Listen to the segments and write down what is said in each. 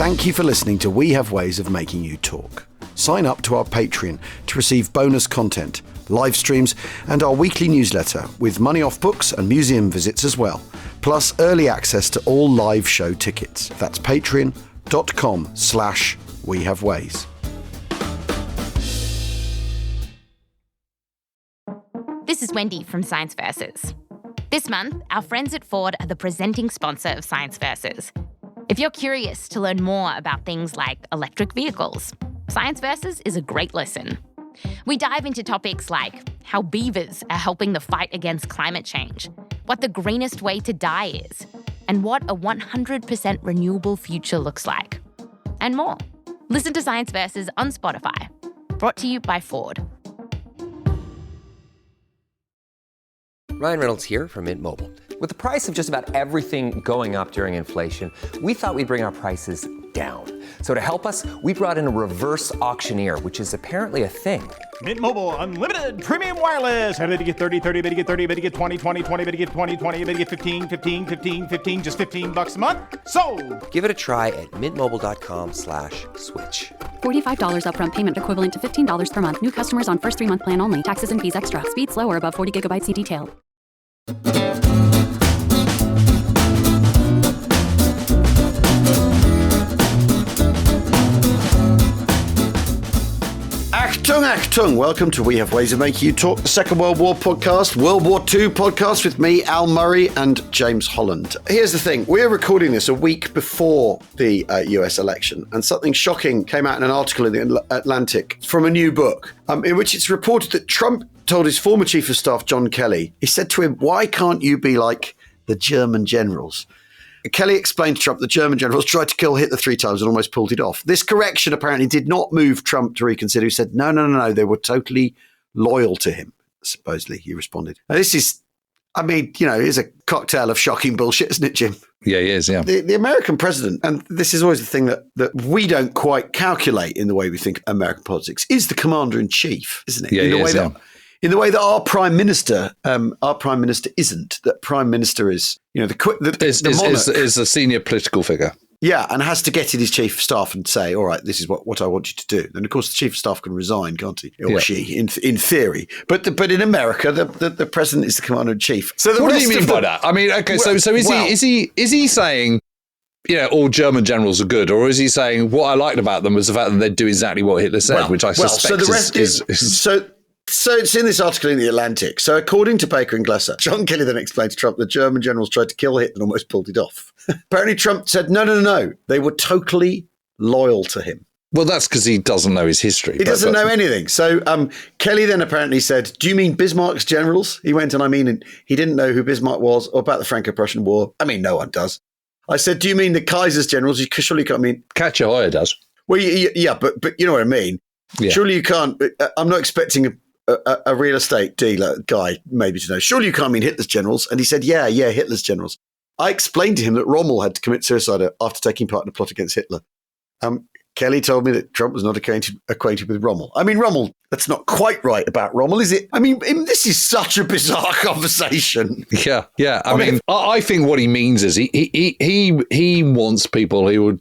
Thank you for listening to We Have Ways of Making You Talk. Sign up to our Patreon to receive bonus content, live streams, and our weekly newsletter with money off books and museum visits as well, plus early access to all live show tickets. That's patreon.com/wehaveways. This is Wendy from Science Versus. This month, our friends at Ford are the presenting sponsor of Science Versus. If you're curious to learn more about things like electric vehicles, Science Versus is a great listen. We dive into topics like how beavers are helping the fight against climate change, what the greenest way to die is, and what a 100% renewable future looks like, and more. Listen to Science Versus on Spotify. Brought to you by Ford. Ryan Reynolds here from Mint Mobile. With the price of just about everything going up during inflation, we thought we'd bring our prices down. So to help us, we brought in a reverse auctioneer, which is apparently a thing. Mint Mobile Unlimited Premium Wireless. How to get 30, 30, bit to get 30, bit to get 20, 20, 20, bit to get 20, 20, bit to get 15, 15, 15, 15, just $15 a month? Sold! Give it a try at mintmobile.com/switch. $45 upfront payment equivalent to $15 per month. New customers on first 3-month plan only. Taxes and fees extra. Speed slower above 40 gigabytes. See detail. Achtung! Welcome to We Have Ways of Making You Talk, the Second World War podcast, World War II podcast with me, Al Murray, and James Holland. Here's the thing. We're recording this a week before the US election, and something shocking came out in an article in the Atlantic from a new book, in which it's reported that Trump told his former chief of staff, John Kelly, he said to him, "Why can't you be like the German generals?" Kelly explained to Trump the German generals tried to kill Hitler 3 times and almost pulled it off. This correction apparently did not move Trump to reconsider. He said, no, they were totally loyal to him, supposedly, he responded. Now, this is, it's a cocktail of shocking bullshit, isn't it, Jim? Yeah, it is, yeah. The American president, and this is always the thing that we don't quite calculate in the way we think American politics, is the commander-in-chief, isn't it? Yeah, In the way that our prime minister isn't. That prime minister is, the monarch is a senior political figure. Yeah, and has to get in his chief of staff and say, all right, this is what I want you to do. And of course, the chief of staff can resign, can't he? Or she, in theory. But in America, the president is the commander in chief. So what do you mean by that? I mean, okay, so is he saying, all German generals are good, or is he saying what I liked about them was the fact that they'd do exactly what Hitler said, which I suspect is So it's in this article in The Atlantic. So according to Baker and Glesser, John Kelly then explained to Trump that German generals tried to kill Hitler and almost pulled it off. Apparently Trump said, no. They were totally loyal to him. Well, that's because he doesn't know his history. He doesn't know anything. So Kelly then apparently said, do you mean Bismarck's generals? He went, and he didn't know who Bismarck was or about the Franco-Prussian War. I mean, no one does. I said, do you mean the Kaiser's generals? You surely can't mean... Katja does. Well, yeah, but you know what I mean. Yeah. Surely you can't... I'm not expecting a real estate dealer guy maybe to know. Surely you can't mean Hitler's generals. And he said, yeah, Hitler's generals. I explained to him that Rommel had to commit suicide after taking part in a plot against Hitler. Kelly told me that Trump was not acquainted with Rommel. I mean, Rommel, that's not quite right about Rommel, is it? I mean, this is such a bizarre conversation. Yeah. I think what he means is he wants people who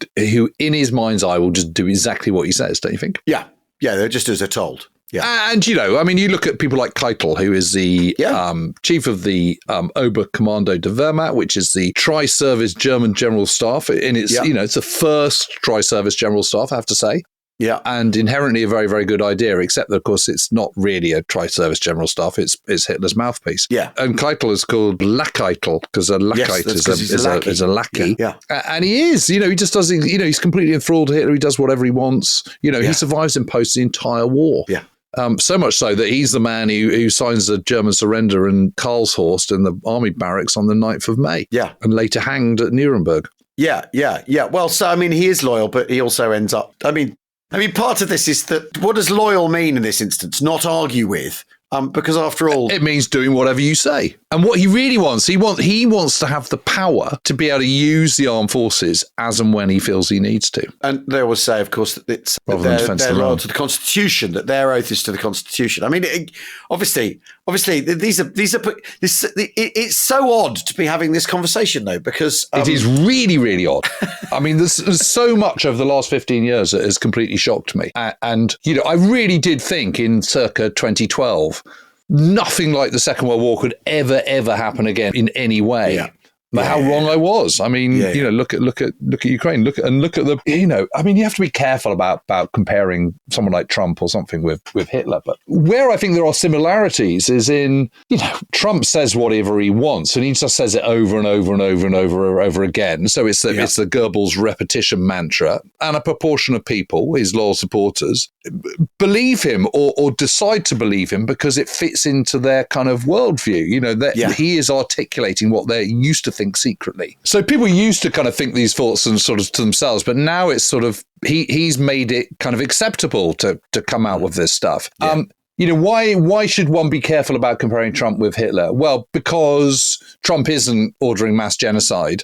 in his mind's eye will just do exactly what he says, don't you think? Yeah, they're just as they're told. Yeah. And, you look at people like Keitel, who is the chief of the Oberkommando der Wehrmacht, which is the tri-service German general staff. And it's, it's the first tri-service general staff, I have to say. Yeah. And inherently a very, very good idea, except that, of course, it's not really a tri-service general staff. It's Hitler's mouthpiece. Yeah. And Keitel is called Lachkeitel because a Lachite is a lackey. Yeah. And he is, he just does, he's completely enthralled to Hitler. He does whatever he wants. He survives in post the entire war. Yeah. So much so that he's the man who signs the German surrender in Karlshorst in the army barracks on the 9th of May. Yeah. And later hanged at Nuremberg. Yeah. Well, so, he is loyal, but he also ends up, part of this is that what does loyal mean in this instance? Not argue with, Because after all, it means doing whatever you say. And what he really wants, he wants to have the power to be able to use the armed forces as and when he feels he needs to. And they always say, of course, that it's they're loyal to the Constitution, that their oath is to the Constitution. I mean, obviously, it's so odd to be having this conversation, though, because it is really, really odd. I mean, there's so much over the last 15 years that has completely shocked me. And I really did think in circa 2012, nothing like the Second World War could ever happen again in any way. Yeah. But how wrong I was. I mean, look at Ukraine. Look at the. I mean, you have to be careful about comparing someone like Trump or something with Hitler. But where I think there are similarities is in, Trump says whatever he wants, and he just says it over and over and over and over again. So it's the Goebbels repetition mantra, and a proportion of people, his loyal supporters, believe him or decide to believe him because it fits into their kind of worldview. He is articulating what they're used to think secretly. So people used to kind of think these thoughts and sort of to themselves, but now it's sort of he's made it kind of acceptable to come out with this stuff. Yeah. Why should one be careful about comparing Trump with Hitler? Well, because Trump isn't ordering mass genocide.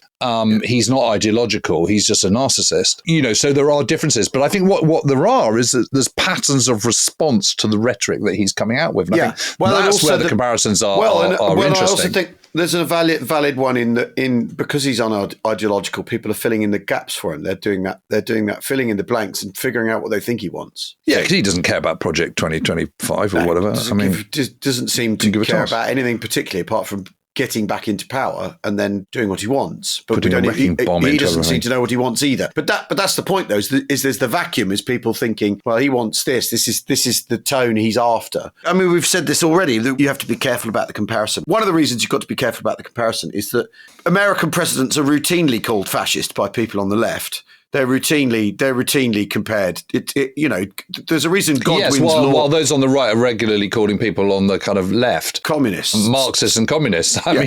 He's not ideological. He's just a narcissist. So there are differences. But I think what there are is that there's patterns of response to the rhetoric that he's coming out with. And I think that's where the comparisons are interesting. I also think there's a valid one in because he's unideological, people are filling in the gaps for him. They're doing that, filling in the blanks and figuring out what they think he wants. Yeah, because he doesn't care about Project 2025 or whatever. Doesn't seem to care about anything particularly apart from getting back into power and then doing what he wants. But he doesn't seem to know what he wants either. But that's the point, though, is there's the vacuum, is people thinking, well, he wants this. This is the tone he's after. I mean, we've said this already, that you have to be careful about the comparison. One of the reasons you've got to be careful about the comparison is that American presidents are routinely called fascist by people on the left. They're routinely compared. There's a reason Godwin's law. While those on the right are regularly calling people on the kind of left communists, Marxists and communists. I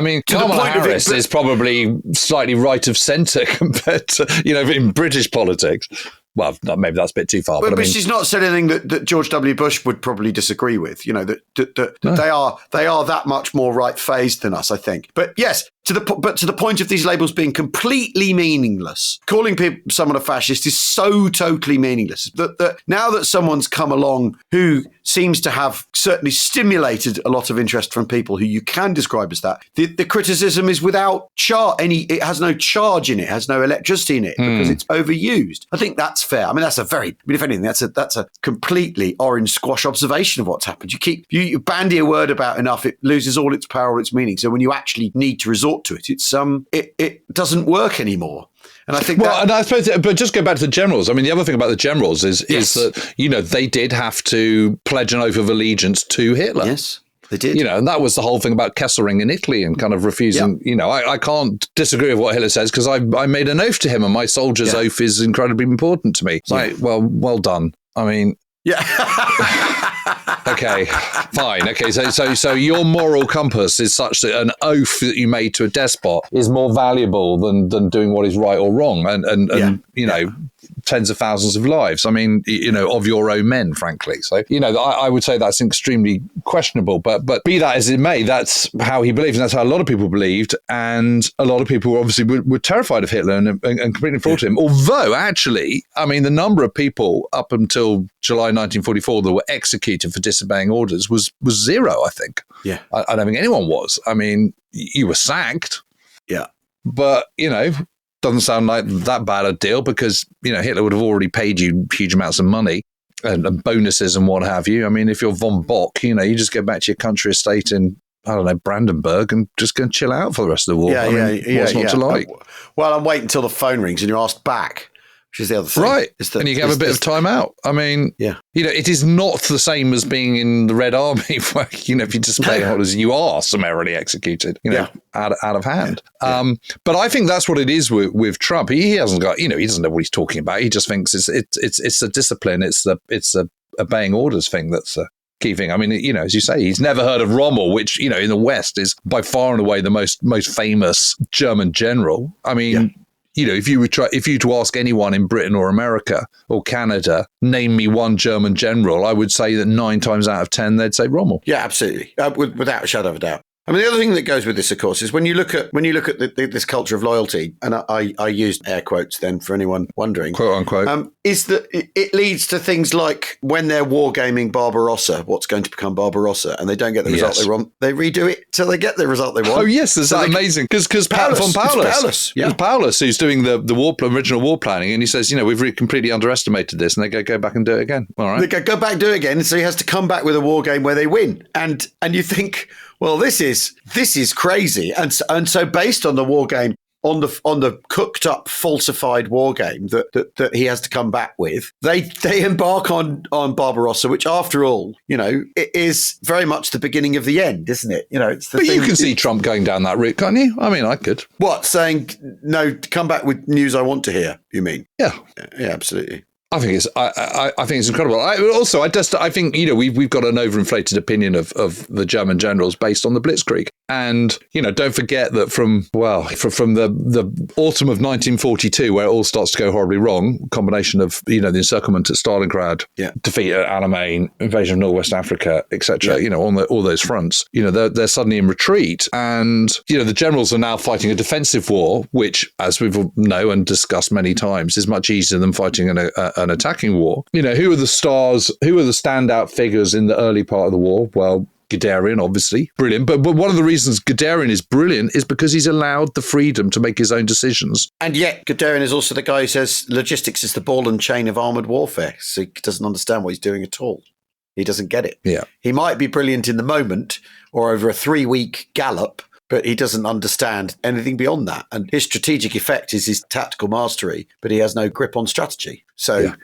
mean, Kamala Harris is probably slightly right of centre compared to in British politics. Well, maybe that's a bit too far. But she's not said anything that George W. Bush would probably disagree with. That they are that much more right-phased than us, I think. But yes, to the point of these labels being completely meaningless. Calling someone a fascist is so totally meaningless that now that someone's come along who seems to have certainly stimulated a lot of interest from people who you can describe as that, the criticism is without it has no charge in it, has no electricity in it because it's overused. I think that's fair. I mean, if anything, that's a completely orange squash observation of what's happened. You bandy a word about enough, it loses all its power or its meaning. So when you actually need to resort to it, it doesn't work anymore. And I think and I suppose, but just go back to the generals. I mean, the other thing about the generals is that, they did have to pledge an oath of allegiance to Hitler. Yes. They did. And that was the whole thing about Kesselring in Italy and kind of refusing, I can't disagree with what Hitler says because I made an oath to him and my soldier's oath is incredibly important to me. It's like, well done. I mean... Yeah. Okay, fine. Okay, so your moral compass is such that an oath that you made to a despot is more valuable than doing what is right or wrong, and tens of thousands of lives. I mean, of your own men, frankly. So I would say that's extremely questionable. But be that as it may, that's how he believed, and that's how a lot of people believed, and a lot of people obviously were terrified of Hitler and completely fought him. Although, actually, I mean, the number of people up until July 1944 that were executed for disobeying orders was zero, I think. Yeah. I don't think anyone was. I mean, you were sacked. Yeah. But, doesn't sound like that bad a deal because, Hitler would have already paid you huge amounts of money and bonuses and what have you. I mean, if you're von Bock, you just go back to your country estate in, I don't know, Brandenburg and just go and chill out for the rest of the war. What's not to like? Well, I'm waiting until the phone rings and you're asked back. Which is the other thing. Right. And you can have a bit of time out. I mean, it is not the same as being in the Red Army where, if you disobey orders, you are summarily executed, out of hand. But I think that's what it is with Trump. He hasn't got, he doesn't know what he's talking about. He just thinks it's the discipline. It's the obeying orders thing that's key thing. I mean, as you say, he's never heard of Rommel, which, in the West is by far and away the most famous German general. I mean, if you were to ask anyone in Britain or America or Canada, name me one German general, I would say that 9 times out of 10 they'd say Rommel. Yeah, absolutely, without a shadow of a doubt. I mean, the other thing that goes with this, of course, is when you look at this culture of loyalty, and I used air quotes then for anyone wondering, quote unquote, is that it leads to things like when they're wargaming Barbarossa, what's going to become Barbarossa, and they don't get the result they want, they redo it till they get the result they want. Oh yes, is that amazing? Because Paulus, yeah, Paulus, who's doing the original war planning, and he says, we've completely underestimated this, and they go back and do it again. All right, they go back and do it again, so he has to come back with a war game where they win, and you think, well, this is crazy, and so based on the war game, on the cooked up, falsified war game that he has to come back with, they embark on Barbarossa, which, after all, it is very much the beginning of the end, isn't it? It's the. But you can see Trump going down that route, can't you? I mean, I could. What, saying no? Come back with news I want to hear. You mean? Yeah, absolutely. I think it's incredible. I think we've got an overinflated opinion of the German generals based on the Blitzkrieg, and don't forget that from the autumn of 1942, where it all starts to go horribly wrong, combination of the encirclement at Stalingrad, defeat at Alamein, invasion of Northwest Africa, etc. On all those fronts, they're suddenly in retreat, and the generals are now fighting a defensive war, which, as we know and discussed many times, is much easier than fighting an attacking war. Who are the stars? Who are the standout figures in the early part of the war? Well, Guderian, obviously, brilliant. But one of the reasons Guderian is brilliant is because he's allowed the freedom to make his own decisions. And yet, Guderian is also the guy who says logistics is the ball and chain of armoured warfare. So he doesn't understand what he's doing at all. He doesn't get it. Yeah, he might be brilliant in the moment or over a 3-week gallop, but he doesn't understand anything beyond that. And his strategic effect is his tactical mastery, but he has no grip on strategy. So,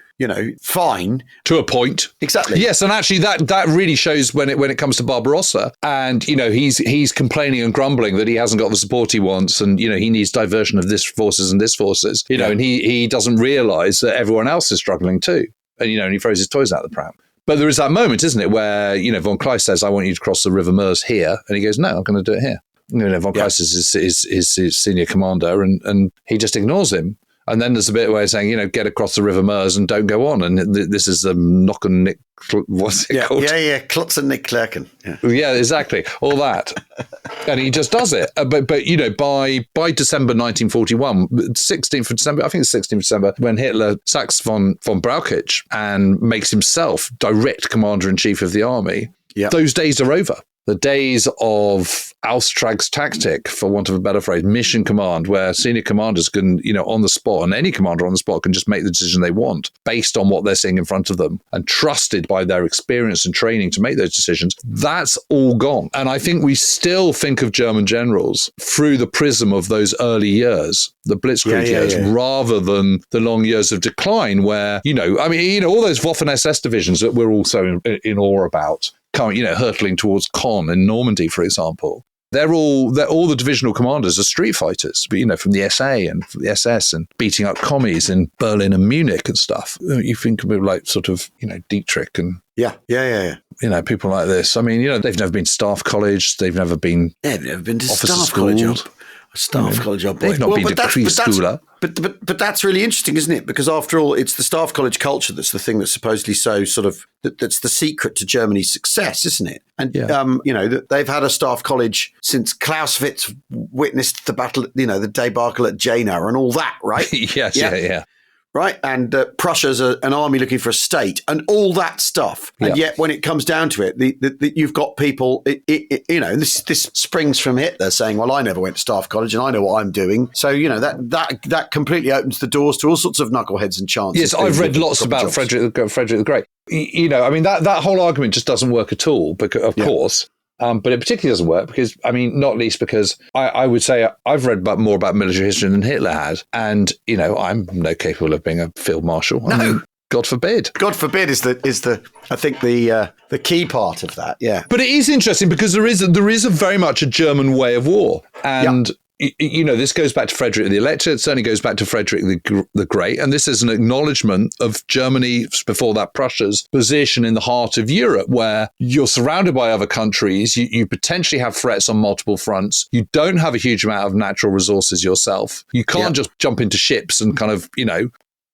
fine. To a point. Exactly. Yes, and actually that really shows when it comes to Barbarossa. And, he's complaining and grumbling that he hasn't got the support he wants, and, he needs diversion of this forces and this forces, and he doesn't realise that everyone else is struggling too. And, and he throws his toys out the pram. But there is that moment, isn't it, where, von Kleist says, I want you to cross the River Meuse here. And he goes, no, I'm going to do it here. Von Kleist is his senior commander, and he just ignores him. And then there's a bit where he's saying, get across the River Meuse and don't go on. And this is the knock and nick, what's it called? Yeah, Klutz and Nick Klerken. Yeah, exactly. All that. And he just does it. But by December 1941, 16th of December, I think it's 16th of December, when Hitler sacks von Brauchitsch and makes himself direct commander-in-chief of the army, those days are over. The days of Austrag's tactic, for want of a better phrase, mission command, where senior commanders can, on the spot, and any commander on the spot can just make the decision they want based on what they're seeing in front of them and trusted by their experience and training to make those decisions. That's all gone. And I think we still think of German generals through the prism of those early years, the Blitzkrieg years, rather than the long years of decline where, all those Waffen-SS divisions that we're also in awe about, hurtling towards Caen in Normandy, for example. They're all the divisional commanders are street fighters, from the SA and from the SS and beating up commies in Berlin and Munich and stuff. You think of people like Dietrich and people like this. I mean, they've never been to staff college. They've never been to staff college. College job. They've not been to Kriegsschule. But that's really interesting, isn't it? Because after all, it's the staff college culture that's the thing that's supposedly so that's the secret to Germany's success, isn't it? And they've had a staff college since Clausewitz witnessed the battle, the debacle at Jena and all that, right? Yes, yeah. Right, and Prussia's an army looking for a state, and all that stuff. And yet, when it comes down to it, you've got people. This springs from Hitler saying, "Well, I never went to staff college, and I know what I'm doing." So that completely opens the doors to all sorts of knuckleheads and chances. Yes, I've read lots about Frederick the Great. That whole argument just doesn't work at all. Because, of course. But it particularly doesn't work because, not least because I would say I've read more about military history than Hitler had. And, I'm no capable of being a field marshal. No. God forbid. God forbid is I think the key part of that. Yeah. But it is interesting because there is a very much a German way of war. And, this goes back to Frederick the Elector. It certainly goes back to Frederick the Great. And this is an acknowledgement of Germany, before that Prussia's position in the heart of Europe, where you're surrounded by other countries. You potentially have threats on multiple fronts. You don't have a huge amount of natural resources yourself. You can't just jump into ships and kind of,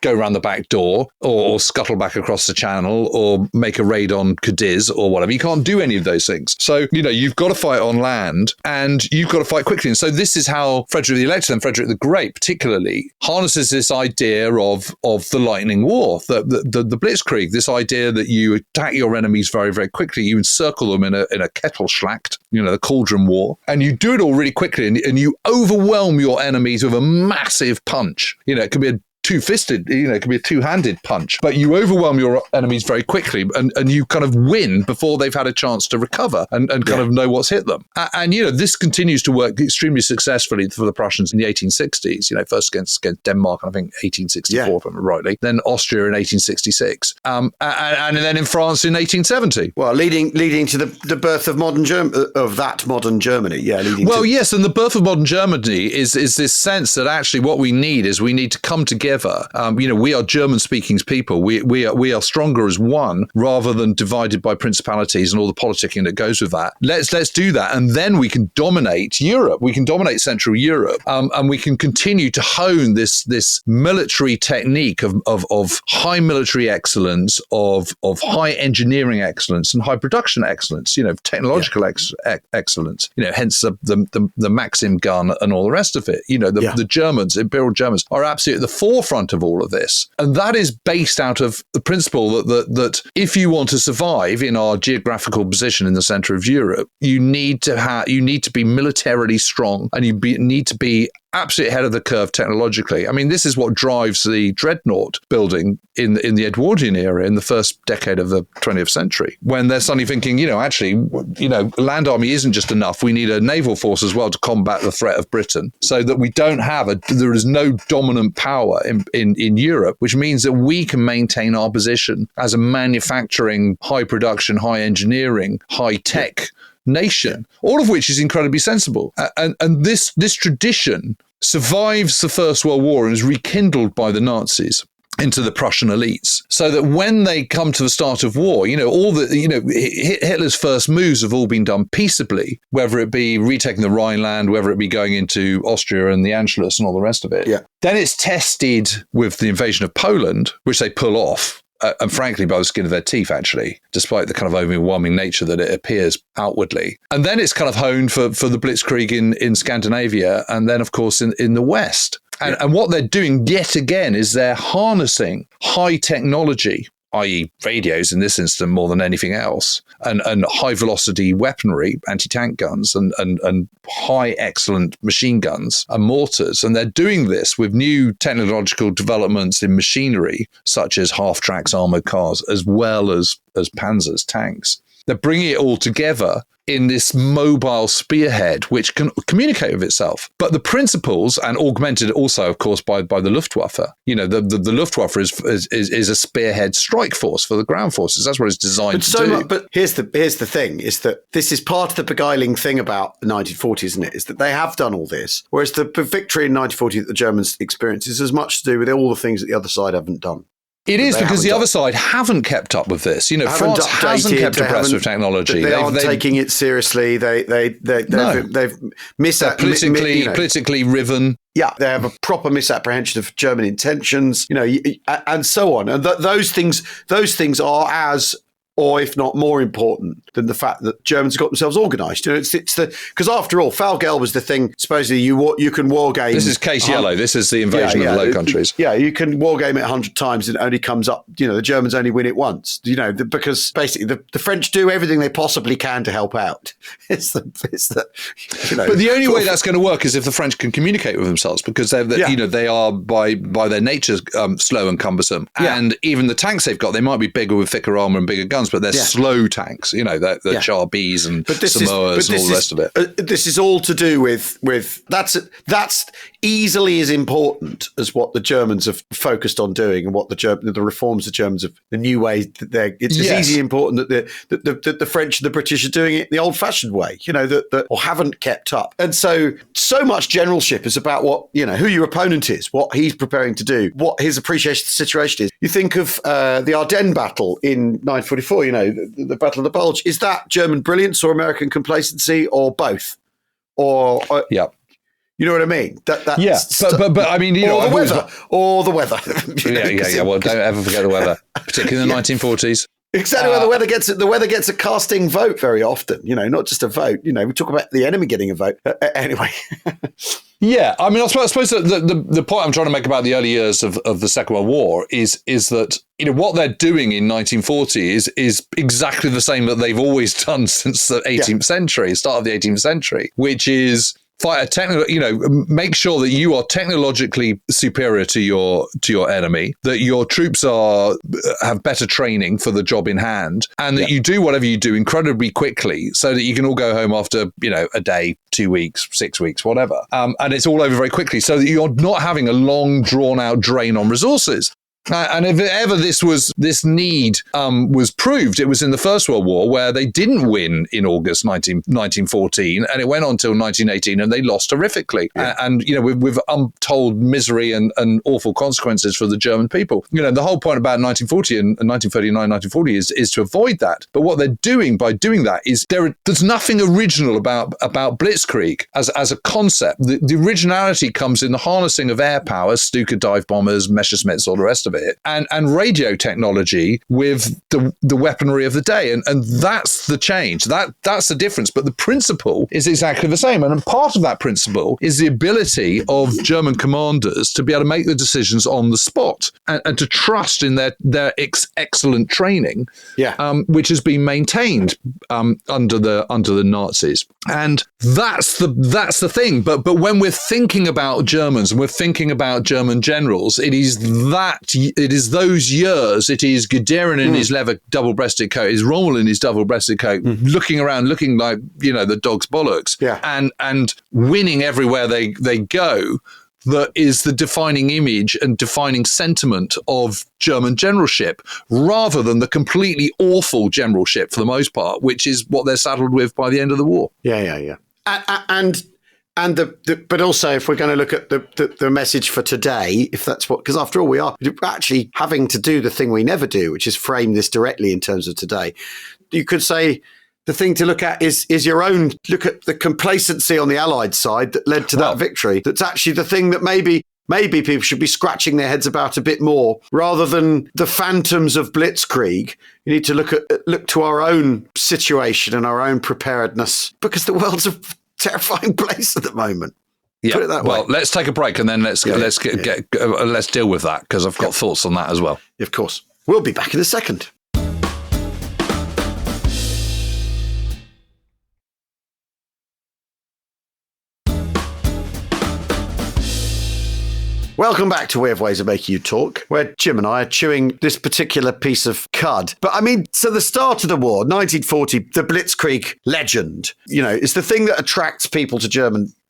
go around the back door or scuttle back across the channel or make a raid on Cadiz or whatever. You can't do any of those things. So, you've got to fight on land and you've got to fight quickly. And so this is how Frederick the Elector and Frederick the Great particularly harnesses this idea of the lightning war, the blitzkrieg, this idea that you attack your enemies very, very quickly. You encircle them in a Kettelschlacht, the cauldron war, and you do it all really quickly and you overwhelm your enemies with a massive punch. It can be a two-fisted, it can be a two-handed punch, but you overwhelm your enemies very quickly and you kind of win before they've had a chance to recover and kind of know what's hit them. And this continues to work extremely successfully for the Prussians in the 1860s, first against Denmark, I think 1864, if I remember rightly, then Austria in 1866, and then in France in 1870. Well, leading to the birth of modern Germany. Yes, and the birth of modern Germany is this sense that actually what we need to come together. We are German-speaking people. We are stronger as one rather than divided by principalities and all the politicking that goes with that. Let's do that, and then we can dominate Europe. We can dominate Central Europe, and we can continue to hone this military technique of high military excellence, of high engineering excellence, and high production excellence. Technological excellence. Hence the Maxim gun and all the rest of it. The Germans, Imperial Germans, are absolutely at the forefront of all of this. And that is based out of the principle that if you want to survive in our geographical position in the center of Europe, you need to be militarily strong and you need to be absolutely ahead of the curve technologically. I mean, this is what drives the dreadnought building in the Edwardian era in the first decade of the 20th century, when they're suddenly thinking, land army isn't just enough. We need a naval force as well to combat the threat of Britain, so that we don't there is no dominant power in Europe, which means that we can maintain our position as a manufacturing, high production, high engineering, high tech nation, all of which is incredibly sensible. And this tradition survives the First World War and is rekindled by the Nazis into the Prussian elites, so that when they come to the start of war, Hitler's first moves have all been done peaceably, whether it be retaking the Rhineland, whether it be going into Austria and the Anschluss and all the rest of it. Yeah. Then it's tested with the invasion of Poland, which they pull off. And frankly, by the skin of their teeth, actually, despite the kind of overwhelming nature that it appears outwardly. And then it's kind of honed for the blitzkrieg in Scandinavia, and then, of course, in the West. And what they're doing yet again is they're harnessing high technology, i.e. radios in this instance more than anything else, and high velocity weaponry, anti-tank guns and high excellent machine guns and mortars. And they're doing this with new technological developments in machinery, such as half-tracks armored cars, as well as panzers, tanks. They're bringing it all together in this mobile spearhead, which can communicate with itself. But the principles, and augmented also, of course, by the Luftwaffe. The Luftwaffe is a spearhead strike force for the ground forces. That's what it's designed to do. But here's the thing, is that this is part of the beguiling thing about the 1940s, isn't it? Is that they have done all this, whereas the victory in 1940 that the Germans experienced is as much to do with all the things that the other side haven't done. It is, because the other side haven't kept up with this. France hasn't kept abreast with technology. They aren't taking it seriously. They've politically riven. Yeah, they have a proper misapprehension of German intentions, and so on. And those things are as, or if not more important than the fact that Germans got themselves organised. Because after all, Fall was the thing. Supposedly, you can war game. This is case yellow. This is the invasion of the Low Countries. Yeah, you can war game it 100 times and it only comes up. The Germans only win it once. Because basically the French do everything they possibly can to help out. But the only way that's going to work is if the French can communicate with themselves, because they are by their nature slow and cumbersome, and even the tanks they've got, they might be bigger with thicker armour and bigger guns, ones, but they're slow tanks. The Char Bs and Samoas and all the rest of it. This is all to do with that's easily as important as what the Germans have focused on doing and what the reforms the Germans have, the new ways that it's easily important that the French and the British are doing it the old-fashioned way, or haven't kept up. And so much generalship is about what, who your opponent is, what he's preparing to do, what his appreciation of the situation is. You think of the Ardennes battle in 1944, the Battle of the Bulge. Is that German brilliance or American complacency or both? Or you know what I mean? But I mean, or the weather. Yeah. Well, don't ever forget the weather, particularly in the 1940s. Exactly where the weather gets a casting vote very often. Not just a vote. We talk about the enemy getting a vote anyway. Yeah, I mean, I suppose the point I'm trying to make about the early years of the Second World War is that what they're doing in 1940 is exactly the same that they've always done since the 18th century, start of the 18th century, which is fight make sure that you are technologically superior to your enemy, that your troops have better training for the job in hand, and that you do whatever you do incredibly quickly so that you can all go home after, a day, 2 weeks, 6 weeks, whatever. And it's all over very quickly so that you're not having a long drawn out drain on resources. And if ever this need was proved, it was in the First World War, where they didn't win in August 1914, and it went on till 1918, and they lost horrifically. And with untold misery and awful consequences for the German people. The whole point about 1940 and 1939, 1940 is to avoid that. But what they're doing by doing that is there's nothing original about blitzkrieg as a concept. The originality comes in the harnessing of air power, Stuka dive bombers, Messerschmitts, all the rest of it, and radio technology with the weaponry of the day, and that's the change. That's the difference. But the principle is exactly the same, and part of that principle is the ability of German commanders to be able to make the decisions on the spot and to trust in their excellent training, which has been maintained under the Nazis. And that's the thing. But when we're thinking about Germans and we're thinking about German generals, it is those years. It is Guderian in his leather double-breasted coat, it is Rommel in his double-breasted coat, looking around, looking like the dog's bollocks, and winning everywhere they go. That is the defining image and defining sentiment of German generalship, rather than the completely awful generalship for the most part, which is what they're saddled with by the end of the war. Yeah. And but also, if we're going to look at the message for today, if that's because after all, we are actually having to do the thing we never do, which is frame this directly in terms of today. You could say the thing to look at is your own, look at the complacency on the Allied side that led to that victory. That's actually the thing that maybe people should be scratching their heads about a bit more, rather than the phantoms of blitzkrieg. You need to look to our own situation and our own preparedness, because the world's a terrifying place at the moment. Yeah. Put it that way. Well, let's take a break and then let's deal with that, because I've got thoughts on that as well. Of course. We'll be back in a second. Welcome back to Weird Ways of Making You Talk, where Jim and I are chewing this particular piece of cud. But I mean, so the start of the war, 1940, the Blitzkrieg legend, is the thing that attracts people to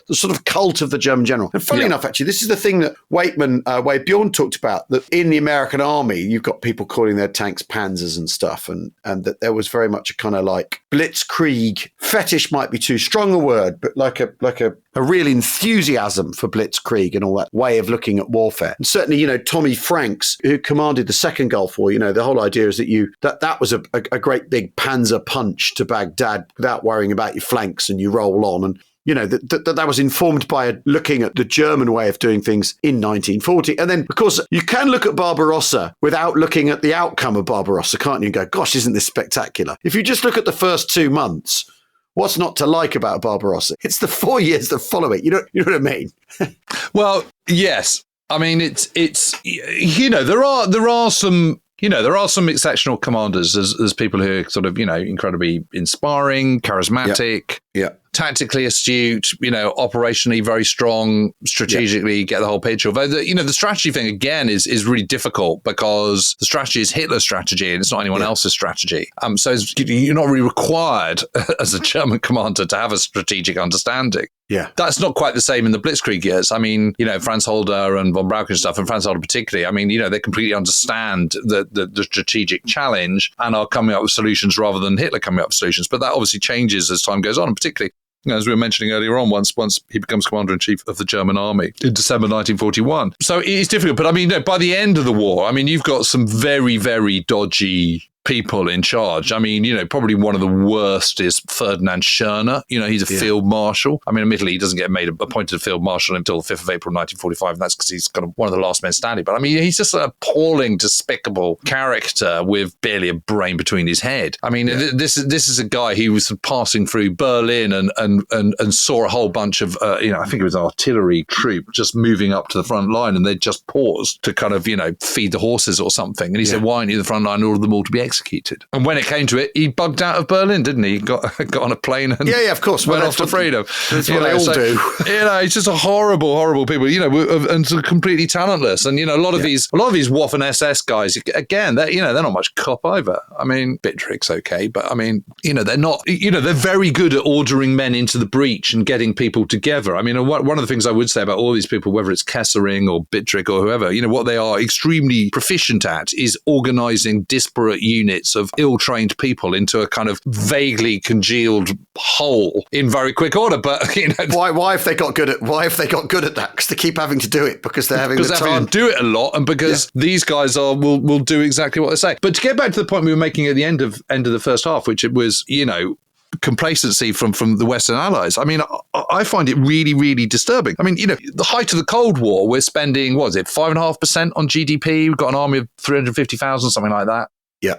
the sort of cult of the German general. And funny enough, actually, this is the thing that Wade Bjorn talked about, that in the American army, you've got people calling their tanks panzers and stuff, and that there was very much a kind of like blitzkrieg fetish, might be too strong a word, but like a real enthusiasm for blitzkrieg and all that way of looking at warfare. And certainly, Tommy Franks, who commanded the Second Gulf War, the whole idea is that was a great big panzer punch to Baghdad without worrying about your flanks, and you roll on. And that was informed by looking at the German way of doing things in 1940. And then, of course, you can look at Barbarossa without looking at the outcome of Barbarossa, can't you? And go, gosh, isn't this spectacular? If you just look at the first 2 months, what's not to like about Barbarossa? It's the 4 years that follow it. You know what I mean? Well, yes. I mean, it's there are some. There are some exceptional commanders as people who are sort of, incredibly inspiring, charismatic, tactically astute, operationally very strong, strategically get the whole picture. Although the strategy thing again is really difficult because the strategy is Hitler's strategy and it's not anyone else's strategy. So you're not really required as a German commander to have a strategic understanding. Yeah. That's not quite the same in the Blitzkrieg years. I mean, Franz Holder and von Brauch and stuff, and Franz Holder particularly, I mean, they completely understand the strategic challenge and are coming up with solutions rather than Hitler coming up with solutions. But that obviously changes as time goes on, and particularly, as we were mentioning earlier on, once he becomes commander-in-chief of the German army in December 1941. So it's difficult. But I mean, by the end of the war, I mean, you've got some very, very dodgy people in charge. I mean, probably one of the worst is Ferdinand Schörner. He's a field marshal. I mean, admittedly, he doesn't get appointed field marshal until the 5th of April 1945, and that's because he's kind of one of the last men standing. But I mean, he's just an appalling, despicable character with barely a brain between his head. I mean, this is a guy who was passing through Berlin and saw a whole bunch of, I think it was artillery troop just moving up to the front line, and they just paused to kind of, feed the horses or something. And he said, "Why aren't you the front line and order them all to be executed?" And when it came to it, he bugged out of Berlin, didn't he? He got on a plane and of course, went off to freedom. That's what they all do. It's just a horrible, horrible people. And sort of completely talentless. And a lot of these Waffen SS guys, again, they're not much cop either. I mean, Bittrick's okay, but I mean, they're not. They're very good at ordering men into the breach and getting people together. I mean, one of the things I would say about all these people, whether it's Kessering or Bittrick or whoever, what they are extremely proficient at is organising disparate units of ill-trained people into a kind of vaguely congealed whole in very quick order. But why have they got good at that? Because they keep having to do it because they're having to do it a lot, and because these guys will do exactly what they say. But to get back to the point we were making at the end of the first half, which it was complacency from the Western Allies. I mean, I find it really, really disturbing. I mean, the height of the Cold War, we're spending 5.5% on GDP. We've got an army of 350,000, something like that. Yeah.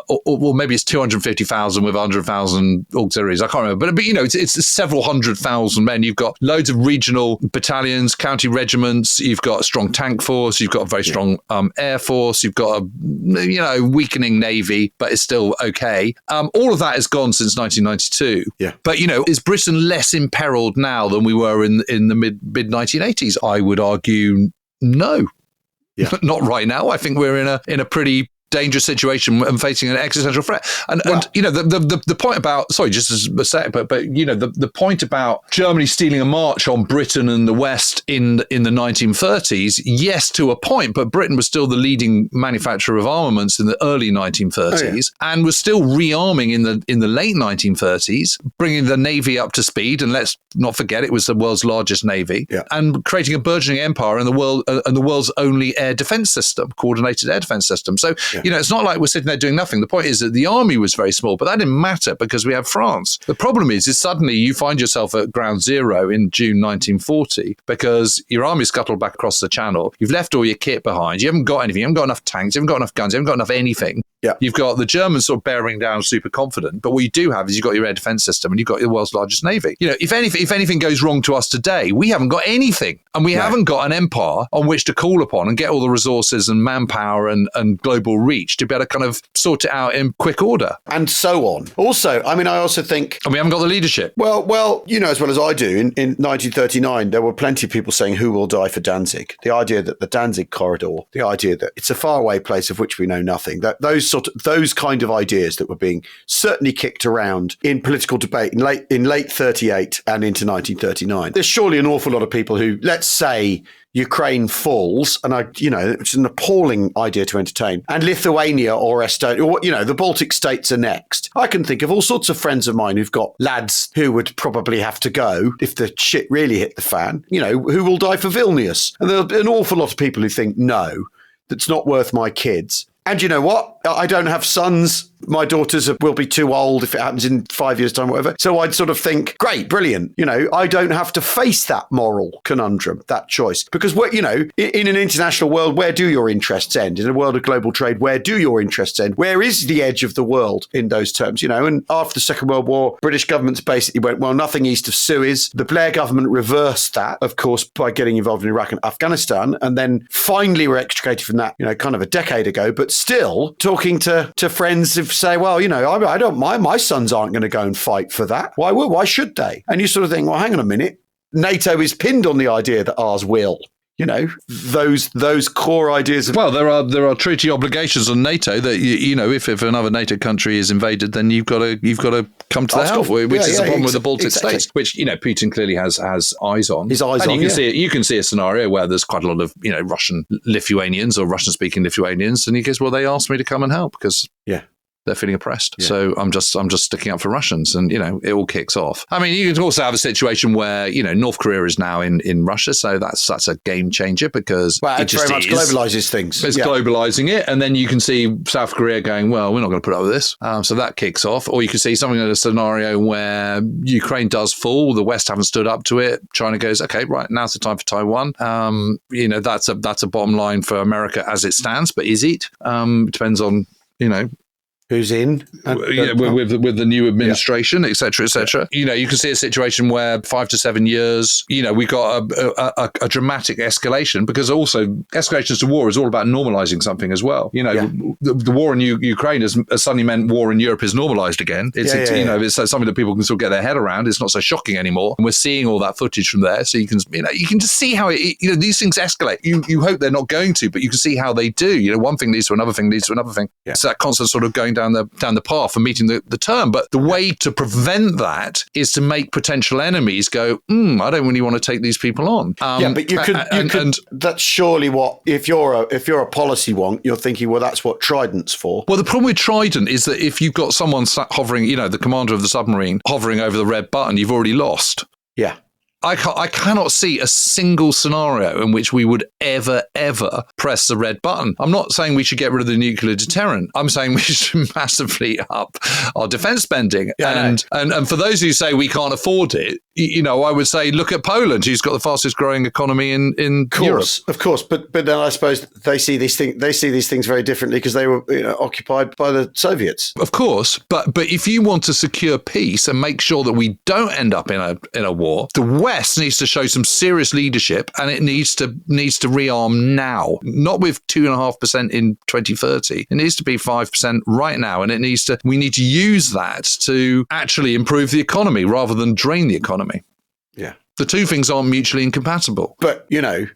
Or maybe it's 250,000 with 100,000 auxiliaries. I can't remember. But it's several 100,000 men. You've got loads of regional battalions, county regiments. You've got a strong tank force. You've got a very strong air force. You've got a weakening navy, but it's still okay. All of that is gone since 1992. Yeah. But, is Britain less imperiled now than we were in the mid 1980s? I would argue no. Yeah. Not right now. I think we're in a pretty dangerous situation and facing an existential threat. And the point about, sorry, just as a sec, but the point about Germany stealing a march on Britain and the West in the 1930s, yes, to a point, but Britain was still the leading manufacturer of armaments in the early 1930s and was still rearming in the late 1930s, bringing the navy up to speed. And let's not forget, it was the world's largest navy and creating a burgeoning empire in the world and the world's only air defense system, coordinated air defense system. So it's not like we're sitting there doing nothing. The point is that the army was very small, but that didn't matter because we have France. The problem is suddenly you find yourself at ground zero in June 1940 because your army's scuttled back across the channel. You've left all your kit behind. You haven't got anything. You haven't got enough tanks. You haven't got enough guns. You haven't got enough anything. Yeah. You've got the Germans sort of bearing down, super confident. But what you do have is you've got your air defense system and you've got the world's largest navy. If anything goes wrong to us today, we haven't got anything. And we haven't got an empire on which to call upon and get all the resources and manpower and global reach to be able to kind of sort it out in quick order. And so on. Also, I mean, I also think... And we haven't got the leadership. Well, as well as I do, in 1939, there were plenty of people saying who will die for Danzig. The idea that the Danzig corridor, the idea that it's a faraway place of which we know nothing, that those kind of ideas that were being certainly kicked around in political debate in late 38 and into 1939. There's surely an awful lot of people who, let's say, Ukraine falls, and it's an appalling idea to entertain. And Lithuania or Estonia, or the Baltic states are next. I can think of all sorts of friends of mine who've got lads who would probably have to go if the shit really hit the fan. Who will die for Vilnius? And there's an awful lot of people who think no, that's not worth my kids. And you know what? I don't have sons. My daughters will be too old if it happens in 5 years' time, or whatever. So I'd sort of think, great, brilliant. I don't have to face that moral conundrum, that choice. Because, in an international world, where do your interests end? In a world of global trade, where do your interests end? Where is the edge of the world in those terms? And after the Second World War, British governments basically went, well, nothing east of Suez. The Blair government reversed that, of course, by getting involved in Iraq and Afghanistan, and then finally were extricated from that, kind of a decade ago. But still, to talking to friends who say, well, I don't, my sons aren't going to go and fight for that. Why should they? And you sort of think, well, hang on a minute. NATO is pinned on the idea that ours will. Those core ideas. Well, there are treaty obligations on NATO that if another NATO country is invaded, then you've got to come to the help, which is the problem with the Baltic states, which Putin clearly has eyes on. His eyes on. You can see a scenario where there's quite a lot of Russian Lithuanians or Russian-speaking Lithuanians, and he goes, well, they asked me to come and help because they're feeling oppressed. Yeah. So I'm just sticking up for Russians, and it all kicks off. I mean, you can also have a situation where North Korea is now in Russia, so that's a game changer because it just very much globalizes things. It's globalizing it, and then you can see South Korea going, well, we're not going to put up with this. So that kicks off. Or you can see something in a scenario where Ukraine does fall, the West haven't stood up to it. China goes, okay, right, now's the time for Taiwan. That's a bottom line for America as it stands, but is it? Depends on who's in with the new administration, et cetera, et cetera. You can see a situation where 5 to 7 years, we got a dramatic escalation, because also escalations to war is all about normalizing something as well. The war in Ukraine has suddenly meant war in Europe is normalized again. It's something that people can still get their head around. It's not so shocking anymore, and we're seeing all that footage from there. So you can just see how these things escalate. You hope they're not going to, but you can see how they do. One thing leads to another thing leads to another thing. Yeah. It's that constant sort of going down the path of meeting the term. But the way to prevent that is to make potential enemies go, I don't really want to take these people on. But you could. That's surely what, if you're a policy wonk, you're thinking, well, that's what Trident's for. Well, the problem with Trident is that if you've got someone hovering, the commander of the submarine hovering over the red button, you've already lost. Yeah. I cannot see a single scenario in which we would ever press the red button. I'm not saying we should get rid of the nuclear deterrent. I'm saying we should massively up our defense spending. Yeah, and for those who say we can't afford it, I would say look at Poland, who's got the fastest growing economy in Europe. Of course, but then I suppose they see these things very differently because they were occupied by the Soviets. Of course, but if you want to secure peace and make sure that we don't end up in a war, the West needs to show some serious leadership, and it needs to rearm now, not with 2.5% in 2030. It needs to be 5% right now, and we need to use that to actually improve the economy rather than drain the economy. Yeah. The two things aren't mutually incompatible. But,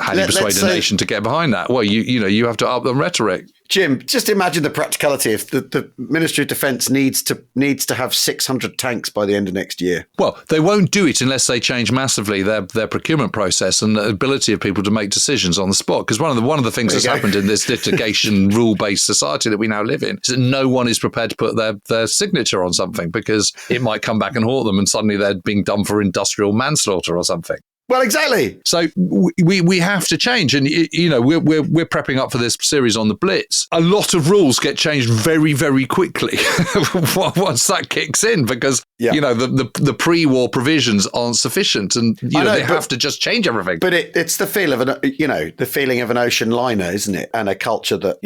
how do you persuade a nation to get behind that? Well, you have to up the rhetoric. Jim, just imagine the practicality if the Ministry of Defence needs to have 600 tanks by the end of next year. Well, they won't do it unless they change massively their procurement process and the ability of people to make decisions on the spot. Because one of the things that's happened in this litigation rule-based society that we now live in is that no one is prepared to put their signature on something because it might come back and haunt them, and suddenly they're being done for industrial manslaughter or something. Well, exactly. So we have to change, and we're prepping up for this series on the Blitz. A lot of rules get changed very, very quickly once that kicks in, because the pre-war provisions aren't sufficient, and they have to just change everything. But it's the feel of the feeling of an ocean liner, isn't it? And a culture that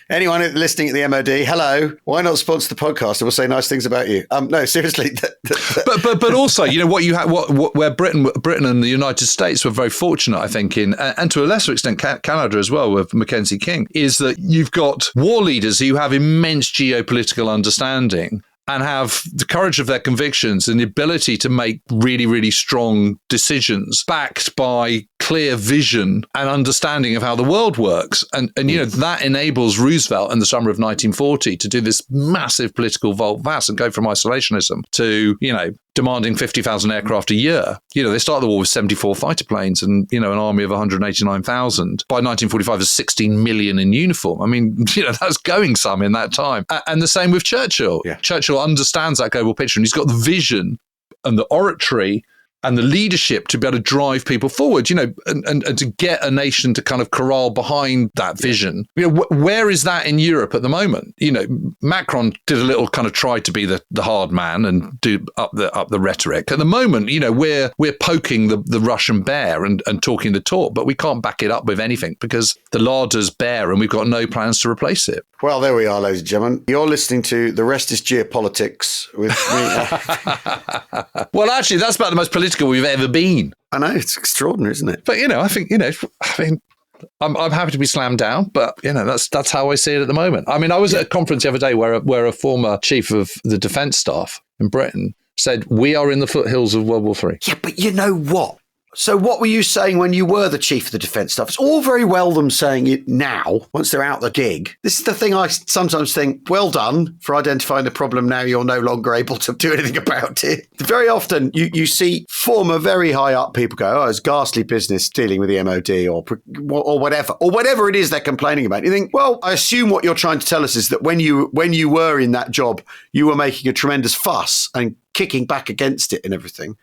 anyone listening at the MOD, hello, why not sponsor the podcast? And we'll say nice things about you. No, seriously. But also, where Britain and the United States were very fortunate, I think, and to a lesser extent Canada as well with Mackenzie King, is that you've got war leaders who have immense geopolitical understanding and have the courage of their convictions and the ability to make really, really strong decisions backed by clear vision and understanding of how the world works. And that enables Roosevelt in the summer of 1940 to do this massive political volte-face and go from isolationism to, demanding 50,000 aircraft a year. They start the war with 74 fighter planes and, an army of 189,000. By 1945, there's 16 million in uniform. I mean, that's going some in that time. And the same with Churchill. Yeah. Churchill understands that global picture, and he's got the vision and the oratory and the leadership to be able to drive people forward, and to get a nation to kind of corral behind that vision. Where is that in Europe at the moment? Macron did a little kind of try to be the hard man and do up the rhetoric. At the moment, we're poking the Russian bear and talking the talk, but we can't back it up with anything because the larder's bare and we've got no plans to replace it. Well, there we are, ladies and gentlemen. You're listening to The Rest is Geopolitics with me. Well, actually, that's about the most political we've ever been. I know, it's extraordinary, isn't it? But, I think, I'm happy to be slammed down, but that's how I see it at the moment. I mean, I was at a conference the other day where a former chief of the defence staff in Britain said, we are in the foothills of World War III. Yeah, but you know what? So what were you saying when you were the chief of the defence staff? It's all very well them saying it now, once they're out the gig. This is the thing I sometimes think, well done for identifying the problem now you're no longer able to do anything about it. Very often you see former very high up people go, oh, it's ghastly business dealing with the MOD or whatever it is they're complaining about. You think, well, I assume what you're trying to tell us is that when you were in that job, you were making a tremendous fuss and kicking back against it and everything.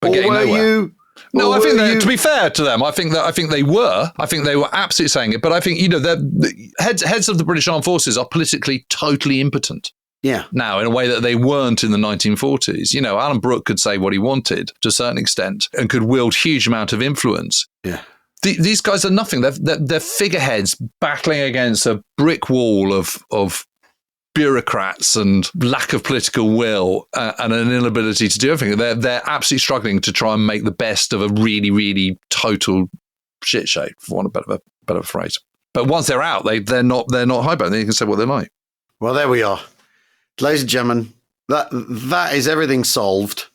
But or were nowhere. you... No, I think that, to be fair to them, I think they were absolutely saying it. But I think, the heads of the British Armed Forces are politically totally impotent. Yeah. Now, in a way that they weren't in the 1940s. Alan Brooke could say what he wanted to a certain extent and could wield huge amount of influence. Yeah. These guys are nothing. They're figureheads battling against a brick wall of bureaucrats and lack of political will and an inability to do everything. They're absolutely struggling to try and make the best of a really, really total shit show, for want of a better phrase. But once they're out, they're not highbrow. They can say what they like. Well, there we are, ladies and gentlemen. That is everything solved.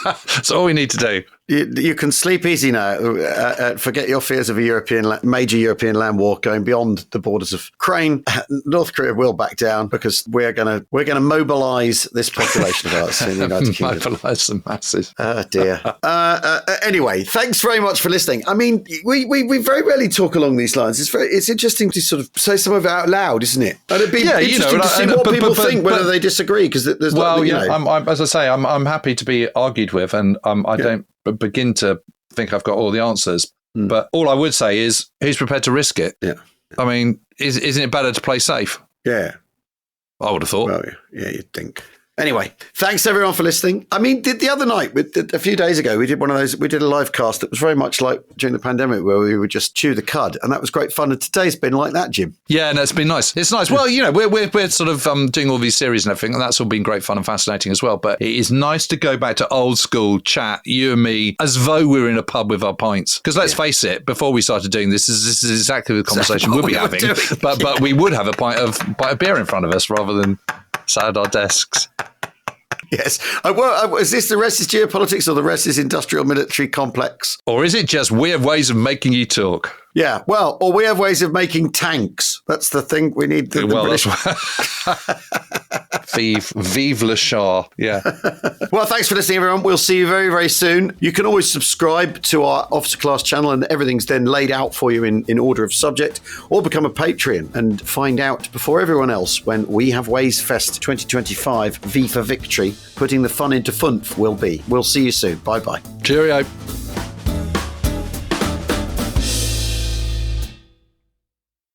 That's all we need to do. You can sleep easy now. Forget your fears of a major European land war going beyond the borders of Ukraine. North Korea will back down because we're gonna mobilise this population of ours in the United Kingdom. Mobilise the masses. Oh dear. Anyway, thanks very much for listening. I mean, we very rarely talk along these lines. It's interesting to sort of say some of it out loud, isn't it? And it'd be interesting to see what people think, whether they disagree. Because there's as I say, I'm happy to be argued with, and I don't begin to think I've got all the answers. But all I would say is, who's prepared to risk it? Yeah. I mean, isn't it better to play safe? Yeah. I would have thought. Well, yeah, you'd think. Anyway, thanks everyone for listening. I mean, the other night, a few days ago, we did a live cast that was very much like during the pandemic where we would just chew the cud, and that was great fun. And today's been like that, Jim. Yeah, no, it's been nice. It's nice. Well, we're sort of doing all these series and everything, and that's all been great fun and fascinating as well. But it is nice to go back to old school chat, you and me, as though we were in a pub with our pints. Because let's face it, before we started doing this is exactly the conversation we'll be having. But we would have a pint of beer in front of us rather than sat at our desks. Yes. Is this the rest is geopolitics or the rest is industrial military complex? Or is it just we have ways of making you talk? Yeah. Well, or we have ways of making tanks. That's the thing we need. The British. Vive le Shah. Yeah. Well, thanks for listening, everyone. We'll see you very, very soon. You can always subscribe to our Officer Class channel, and everything's then laid out for you in order of subject, or become a Patreon and find out before everyone else when We Have Ways Fest 2025 V for Victory, putting the fun into funf will be. We'll see you soon. Bye-bye. Cheerio.